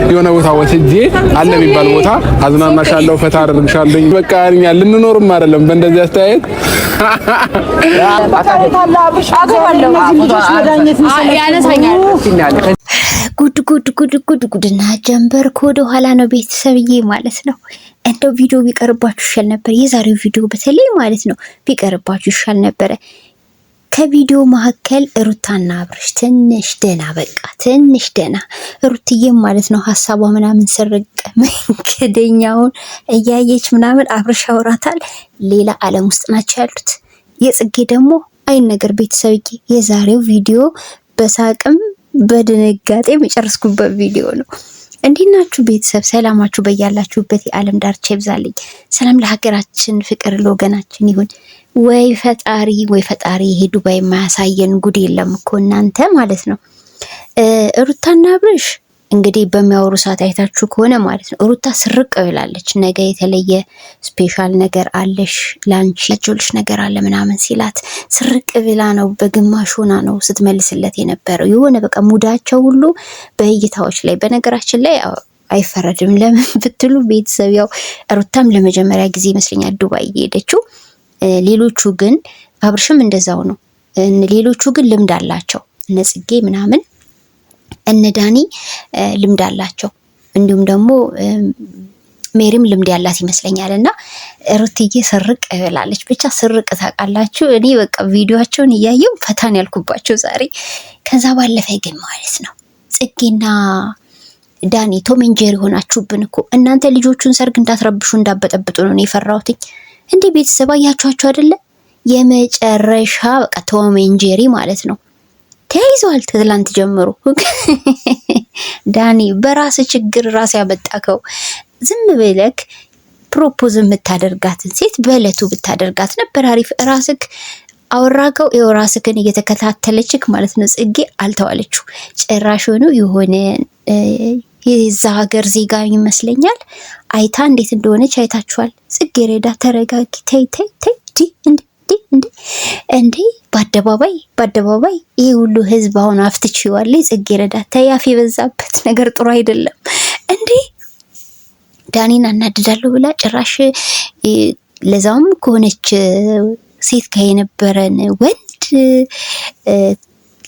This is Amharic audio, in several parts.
የሆነ ቦታ ወስጄ አለ የሚባል ቦታ አዝናናሻለሁ፣ ፈታ አደርግሻለሁ። በቃ እኛ ልንኖርም አይደለም በእንደዚህ አስተያየት ጉድና ጀንበር ወደ ኋላ ነው ቤተሰብዬ ማለት ነው። እንደው ቪዲዮ ቢቀርባችሁ ይሻል ነበር። የዛሬው ቪዲዮ በተለይ ማለት ነው ቢቀርባችሁ ይሻል ነበረ። ከቪዲዮ መካከል ሩታና አብርሽ ትንሽ ደና በቃ ትንሽ ደና ሩትዬም ማለት ነው ሀሳቧ ምናምን ስርቅ መንገደኛውን እያየች ምናምን አብርሽ አውራታል። ሌላ ዓለም ውስጥ ናቸው ያሉት። የጽጌ ደግሞ አይን ነገር ቤተሰብዬ የዛሬው ቪዲዮ በሳቅም በድንጋጤ የጨረስኩበት ቪዲዮ ነው። እንዴት ናችሁ ቤተሰብ? ሰላማችሁ በያላችሁበት የዓለም ዳርቻ ይብዛልኝ። ሰላም ለሀገራችን፣ ፍቅር ለወገናችን ይሁን። ወይ ፈጣሪ ወይ ፈጣሪ፣ ይሄ ዱባይ የማያሳየን ጉድ የለም እኮ እናንተ ማለት ነው። ሩታና አብርሽ እንግዲህ በሚያወሩ ሰዓት አይታችሁ ከሆነ ማለት ነው ሩታ ስርቅ ብላለች። ነገ የተለየ ስፔሻል ነገር አለሽ ላንቺ ያጆልሽ ነገር አለ ምናምን ሲላት ስርቅ ብላ ነው በግማሽ ሆና ነው ስትመልስለት የነበረው። የሆነ በቃ ሙዳቸው ሁሉ በእይታዎች ላይ በነገራችን ላይ አይፈረድም። ለምን ብትሉ ቤተሰብ ያው ሩታም ለመጀመሪያ ጊዜ ይመስለኛል ዱባይ የሄደችው። ሌሎቹ ግን አብርሽም እንደዛው ነው። ሌሎቹ ግን ልምድ አላቸው። እነ ጽጌ ምናምን እነ ዳኒ ልምድ አላቸው። እንዲሁም ደግሞ ሜሪም ልምድ ያላት ይመስለኛል። እና ሩትዬ ስርቅ ብላለች። ብቻ ስርቅ ታውቃላችሁ። እኔ በቃ ቪዲዮአቸውን እያየው ፈታን ያልኩባቸው ዛሬ። ከዛ ባለፈ ግን ማለት ነው ጽጌና ዳኒ ቶም ኤንድ ጄሪ ሆናችሁብን እኮ እናንተ። ልጆቹን ሰርግ እንዳትረብሹ እንዳበጠብጡ ነው የፈራሁትኝ። እንዴ ቤተሰብ አያችኋቸው አይደለ? የመጨረሻ በቃ ቶም ኤንድ ጄሪ ማለት ነው ተያይዘዋል። ትላንት ጀምሮ ዳኒ በራስ ችግር ራስ ያመጣከው። ዝም ብለክ ፕሮፖዝ የምታደርጋትን ሴት በእለቱ ብታደርጋት ነበር አሪፍ። ራስክ አወራከው። ይኸው ራስክን እየተከታተለችክ ማለት ነው። ጽጌ አልተዋለችው ጭራሽ ሆኖ የሆነ የዛ ሀገር ዜጋ ይመስለኛል። አይታ እንዴት እንደሆነች አይታችኋል። ጽጌረዳ ተረጋጊ፣ ተይ ተይ ተይ እንዴ በአደባባይ ይሄ ሁሉ ህዝብ አሁን አፍትችዋል። ጽጌረዳ ተይ፣ አፍ የበዛበት ነገር ጥሩ አይደለም እንዴ። ዳኒን አናድዳለሁ ብላ ጭራሽ ለዛውም ከሆነች ሴት ጋር የነበረን ወንድ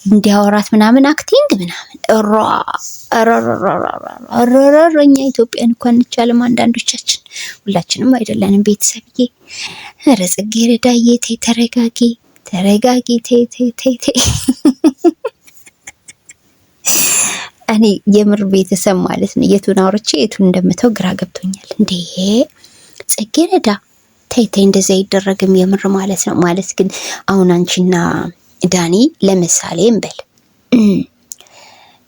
እንዲያወራት ምናምን አክቲንግ ምናምን እኛ ኢትዮጵያን እንኳን እንቻልም አንዳንዶቻችን፣ ሁላችንም አይደለንም ቤተሰብዬ። ኧረ ጽጌረዳዬ ተይ ተረጋጊ ተይ። እኔ የምር ቤተሰብ ማለት ነው የቱን አውርቼ የቱን እንደምተው ግራ ገብቶኛል። እንዴ ጽጌረዳ ተይ እንደዛ አይደረግም የምር ማለት ነው። ማለት ግን አሁን አንቺና ዳኒ ለምሳሌ እንበል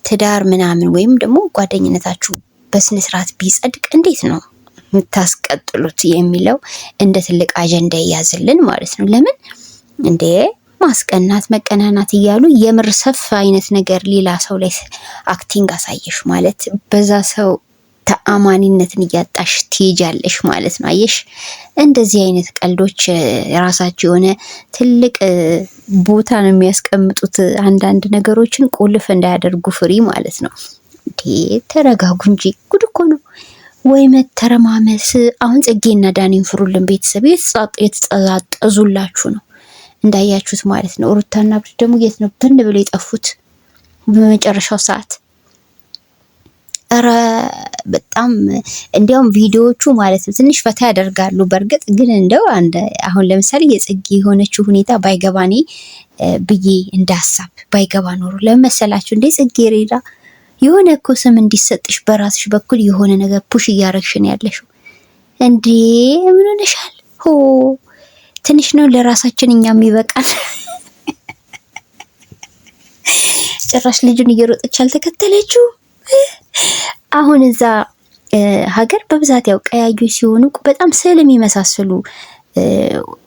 ትዳር ምናምን ወይም ደግሞ ጓደኝነታችሁ በስነ ስርዓት ቢጸድቅ እንዴት ነው የምታስቀጥሉት የሚለው እንደ ትልቅ አጀንዳ ይያዝልን ማለት ነው። ለምን እንዴ ማስቀናት መቀናናት እያሉ የምር ሰፍ አይነት ነገር ሌላ ሰው ላይ አክቲንግ አሳየሽ ማለት በዛ ሰው ተአማኒነትን እያጣሽ ትሄጃለሽ ማለት ነው። አየሽ እንደዚህ አይነት ቀልዶች የራሳቸው የሆነ ትልቅ ቦታ ነው የሚያስቀምጡት። አንዳንድ ነገሮችን ቁልፍ እንዳያደርጉ ፍሪ ማለት ነው። እንዴ ተረጋጉ እንጂ ጉድ እኮ ነው ወይ መተረማመስ። አሁን ጽጌና ዳኒን ፍሩልን ቤተሰብ። የተጣጣዙላችሁ ነው እንዳያችሁት ማለት ነው። ሩታና አብርሽ ደግሞ የት ነው ብን ብለው የጠፉት በመጨረሻው ሰዓት? ኧረ በጣም እንዲያውም ቪዲዮዎቹ ማለት ነው ትንሽ ፈታ ያደርጋሉ። በእርግጥ ግን እንደው አሁን ለምሳሌ የጽጌ የሆነችው ሁኔታ ባይገባኔ ብዬ እንዳሳብ ባይገባ ኖሮ ለመሰላችሁ እንዴ ጽጌረዳ የሆነ እኮ ስም እንዲሰጥሽ በራስሽ በኩል የሆነ ነገር ፑሽ እያረግሽን ያለሽው እንዴ ምን ሆነሻል? ሆ ትንሽ ነው ለራሳችን እኛም ይበቃል። ጭራሽ ልጁን እየሮጠች አልተከተለችው። አሁን እዛ ሀገር በብዛት ያው ቀያዮች ሲሆኑ በጣም ስዕል የሚመሳሰሉ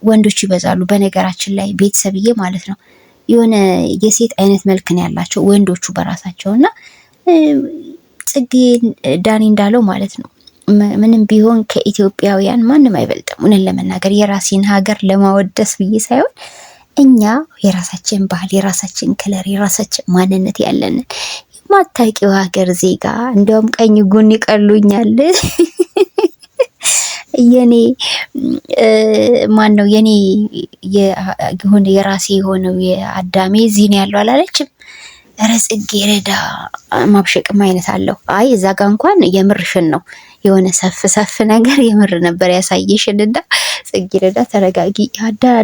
ወንዶች ይበዛሉ። በነገራችን ላይ ቤተሰብዬ ማለት ነው የሆነ የሴት አይነት መልክ ነው ያላቸው ወንዶቹ በራሳቸውና ጽጌ ዳኒ እንዳለው ማለት ነው ምንም ቢሆን ከኢትዮጵያውያን ማንም አይበልጥም። እውነት ለመናገር የራሴን ሀገር ለማወደስ ብዬ ሳይሆን እኛ የራሳችን ባህል፣ የራሳችን ከለር፣ የራሳችን ማንነት ያለንን ማታቂው ሀገር ዜጋ እንዲያውም ቀኝ ጎን ይቀሉኛል። የኔ ማን ነው የኔ የሆነ የራሴ የሆነው የአዳሜ እዚህ ነው ያለው አላለችም? ኧረ ጽጌረዳ ማብሸቅም አይነት አለው። አይ እዛ ጋ እንኳን የምርሽን ነው የሆነ ሰፍ ነገር የምር ነበር ያሳየሽንና ጽጌረዳ ተረጋጊ፣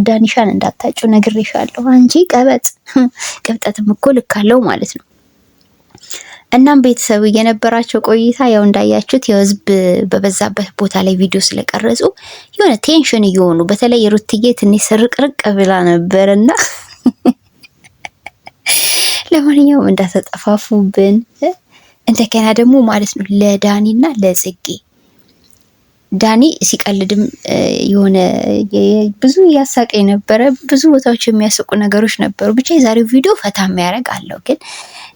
ዳኒሻን እንዳታጩ ነግሬሻለሁ። አንቺ ቀበጥ ቅብጠትም እኮ ልክ አለው ማለት ነው። እናም ቤተሰብ የነበራቸው ቆይታ ያው እንዳያችሁት የህዝብ በበዛበት ቦታ ላይ ቪዲዮ ስለቀረጹ የሆነ ቴንሽን እየሆኑ በተለይ ሩትዬ ትንሽ ስርቅርቅ ብላ ነበርና ለማንኛውም እንዳተጠፋፉብን እንደገና ደግሞ ማለት ነው ለዳኒና ለጽጌ ዳኒ ሲቀልድም የሆነ ብዙ ያሳቀኝ ነበረ። ብዙ ቦታዎች የሚያስቁ ነገሮች ነበሩ። ብቻ የዛሬው ቪዲዮ ፈታ የሚያደርግ አለው። ግን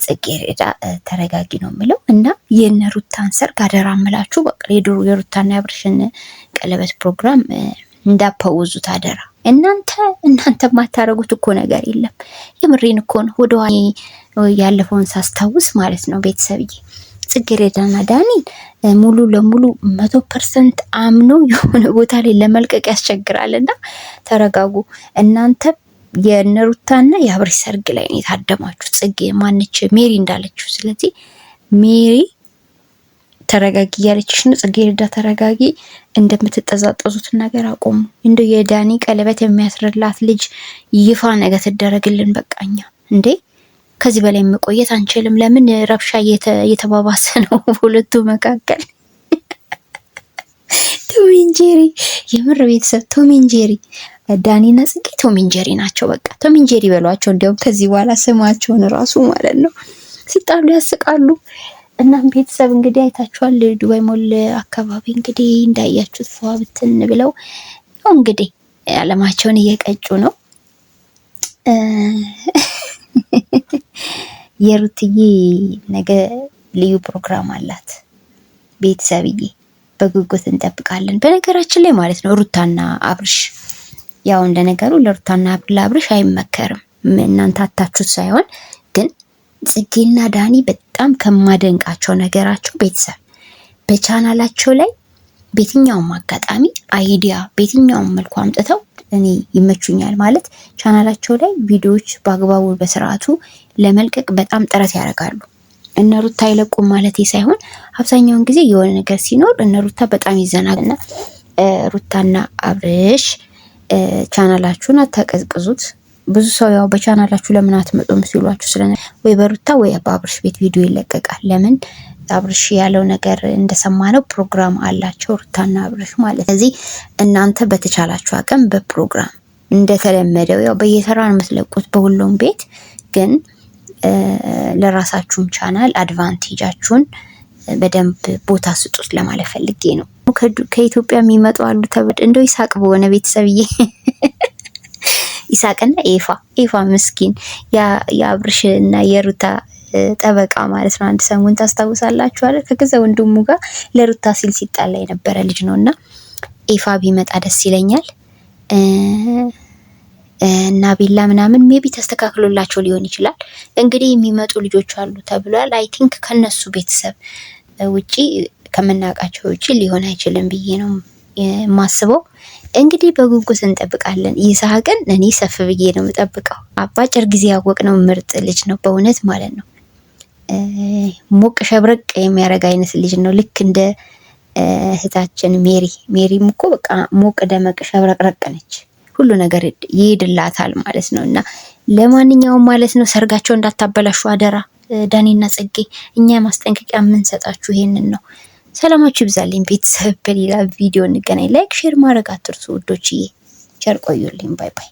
ጽጌረዳ ተረጋጊ ነው የምለው እና የነ ሩታን ሰርግ አደራ እምላችሁ በቃ የሩታና የአብርሽን ቀለበት ፕሮግራም እንዳፓውዙት አደራ። እናንተ የማታረጉት እኮ ነገር የለም። የምሬን እኮ ነው። ወደኋላ ያለፈውን ሳስታውስ ማለት ነው ቤተሰብዬ ጽጌረዳና ዳኒን ሙሉ ለሙሉ 100% አምኖ የሆነ ቦታ ላይ ለመልቀቅ ያስቸግራልና ተረጋጉ። እናንተ የነሩታና የአብርሽ ሰርግ ላይ ነው የታደማችሁ። ጽጌ ማነች ሜሪ እንዳለችው። ስለዚህ ሜሪ ተረጋጊ እያለችሽ ነው። ጽጌረዳ ተረጋጊ። እንደምትጠዛጠዙት ነገር አቆሙ። እንደው የዳኒ ቀለበት የሚያስረላት ልጅ ይፋ ነገር ትደረግልን በቃኛ እንዴ። ከዚህ በላይ መቆየት አንችልም። ለምን ረብሻ እየተባባሰ ነው በሁለቱ መካከል። ቶም ኤንድ ጄሪ የምር ቤተሰብ ቶም ኤንድ ጄሪ ዳኒና ጽጌ ቶም ኤንድ ጄሪ ናቸው። በቃ ቶም ኤንድ ጄሪ በሏቸው። እንዲያውም ከዚህ በኋላ ስማቸውን ራሱ ማለት ነው ሲጣሉ ያስቃሉ። እናም ቤተሰብ እንግዲህ አይታችኋል። ዱባይ ሞል አካባቢ እንግዲህ እንዳያችሁት ፏ ብትን ብለው ያው እንግዲህ አለማቸውን እየቀጩ ነው። የሩትዬ ነገ ልዩ ፕሮግራም አላት ቤተሰብዬ፣ በጉጉት እንጠብቃለን። በነገራችን ላይ ማለት ነው ሩታና አብርሽ ያው እንደነገሩ ለሩታና ለአብርሽ አይመከርም። እናንተ አታችሁት ሳይሆን ግን ጽጌና ዳኒ በጣም ከማደንቃቸው ነገራቸው ቤተሰብ በቻናላቸው ላይ በየትኛውም አጋጣሚ አይዲያ በየትኛውም መልኩ አምጥተው እኔ ይመቹኛል ማለት ቻናላቸው ላይ ቪዲዮዎች በአግባቡ በስርዓቱ ለመልቀቅ በጣም ጥረት ያደርጋሉ። እነ ሩታ አይለቁም ማለት ሳይሆን አብዛኛውን ጊዜ የሆነ ነገር ሲኖር እነ ሩታ በጣም ይዘናልና ሩታና አብርሽ ቻናላችሁን አታቀዝቅዙት። ብዙ ሰው ያው በቻናላችሁ ለምን አትመጡም ሲሏችሁ ስለነ ወይ በሩታ ወይ በአብርሽ ቤት ቪዲዮ ይለቀቃል። ለምን አብርሽ ያለው ነገር እንደሰማነው ፕሮግራም አላቸው ሩታና አብርሽ ማለት። ስለዚህ እናንተ በተቻላችሁ አቅም በፕሮግራም እንደተለመደው ያው በየተራ ነው የምትለቁት በሁሉም ቤት፣ ግን ለራሳችሁን ቻናል አድቫንቴጃችሁን በደንብ ቦታ ስጡት ለማለት ፈልጌ ነው። ከኢትዮጵያ የሚመጡ አሉ ተብድ እንደው ይሳቅ በሆነ ቤተሰብዬ ይሳቅና ኤፋ ምስኪን የአብርሽና የሩታ ጠበቃ ማለት ነው። አንድ ሰሞን ታስታውሳላችሁ አይደል? ከገዛ ወንድሙ ጋር ለሩታ ሲል ሲጣላ የነበረ ልጅ ነውና ኤፋ ቢመጣ ደስ ይለኛል። እና ቢላ ምናምን ሜቢ ተስተካክሎላቸው ሊሆን ይችላል። እንግዲህ የሚመጡ ልጆች አሉ ተብሏል። አይ ቲንክ ከነሱ ቤተሰብ ውጪ ከምናውቃቸው ውጪ ሊሆን አይችልም ብዬ ነው የማስበው። እንግዲህ በጉጉት እንጠብቃለን። ይስሐቅን እኔ ሰፍ ብዬ ነው የምጠብቀው። አባጭር ጊዜ ያወቅነው ምርጥ ልጅ ነው በእውነት ማለት ነው። ሞቅ ሸብረቅ የሚያደርግ አይነት ልጅ ነው። ልክ እንደ እህታችን ሜሪም እኮ በቃ ሞቅ ደመቅ ሸብረቅረቅ ነች። ሁሉ ነገር ይሄድላታል ማለት ነው። እና ለማንኛውም ማለት ነው ሰርጋቸው እንዳታበላሹ አደራ። ዳኒና ጽጌ እኛ ማስጠንቀቂያ የምንሰጣችሁ ይሄንን ነው። ሰላማችሁ ይብዛልኝ ቤተሰብ። በሌላ ቪዲዮ እንገናኝ። ላይክ ሼር ማድረግ አትርሱ ውዶችዬ። ቸር ቆዩልኝ። ባይ ባይ።